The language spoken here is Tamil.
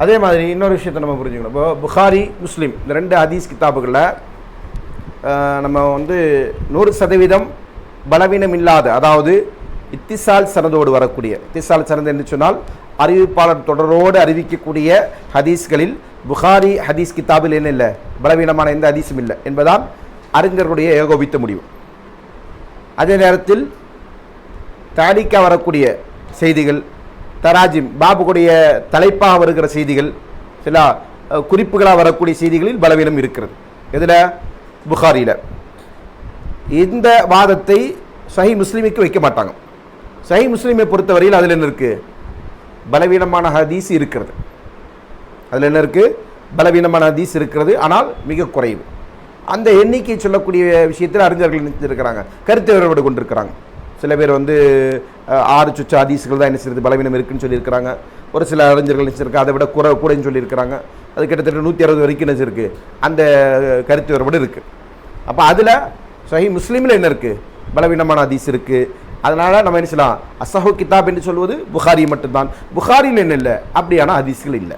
அதே மாதிரி இன்னொரு விஷயத்தை நம்ம புரிஞ்சுக்கணும். இப்போ புகாரி முஸ்லீம் இந்த 2 ஹதீஸ் கிதாபுகளில் நம்ம 100% பலவீனம் இல்லாத, அதாவது இத்திசால் சனதோடு வரக்கூடிய, இத்திசால் சனது என்று சொன்னால் அறிவிப்பாளர் தொடரோடு அறிவிக்கக்கூடிய ஹதீஸ்களில் புகாரி ஹதீஸ் கிதாபில் என்ன இல்லை, பலவீனமான எந்த ஹதீஸும் இல்லை என்பதால் அறிஞர்களுடைய ஏகோபித்த முடிவு. அதே நேரத்தில் தாலிக்கா வரக்கூடிய செய்திகள், தராஜிம் பாபுடைய தலைப்பாக வருகிற செய்திகள், சில குறிப்புகளாக வரக்கூடிய செய்திகளில் பலவீனம் இருக்கிறது. இதில் புகாரியில் இந்த வாதத்தை சஹி முஸ்லீமுக்கு வைக்க மாட்டாங்க. சஹி முஸ்லீமை பொறுத்தவரையில் அதில் என்ன இருக்குது, பலவீனமான ஹதீஸ் இருக்கிறது. அதில் என்ன இருக்குது, பலவீனமான ஹதீஸ் இருக்கிறது, ஆனால் மிக குறைவு. அந்த எண்ணிக்கை சொல்லக்கூடிய விஷயத்தில் அறிஞர்கள் நினைச்சிருக்கிறாங்க, கருத்து வேறுபாடு கொண்டிருக்கிறாங்க. சில பேர் 6 சுற்று ஹதீஸ்கள் தான் என்ன செய்யுது பலவீனம் இருக்குன்னு சொல்லியிருக்கிறாங்க. ஒரு சில அறிஞர்கள் நினைச்சிருக்காங்க அதை விட கூடன்னு சொல்லியிருக்கிறாங்க. அது கிட்டத்தட்ட 160 வரைக்கும் நினைச்சிருக்கு, அந்த கருத்து வேறுபாடு இருக்குது. அப்போ அதில் சஹி முஸ்லீமில் என்ன இருக்குது, பலவீனமான ஹதீஸ் இருக்குது. அதனால் நம்ம என்ன செய்யலாம், அஸ்ஸஹு கிதாப் என்று சொல்வது புகாரி மட்டும்தான். புகாரியில் என்ன இல்லை, அப்படியான ஹதீஸ்கள் இல்லை.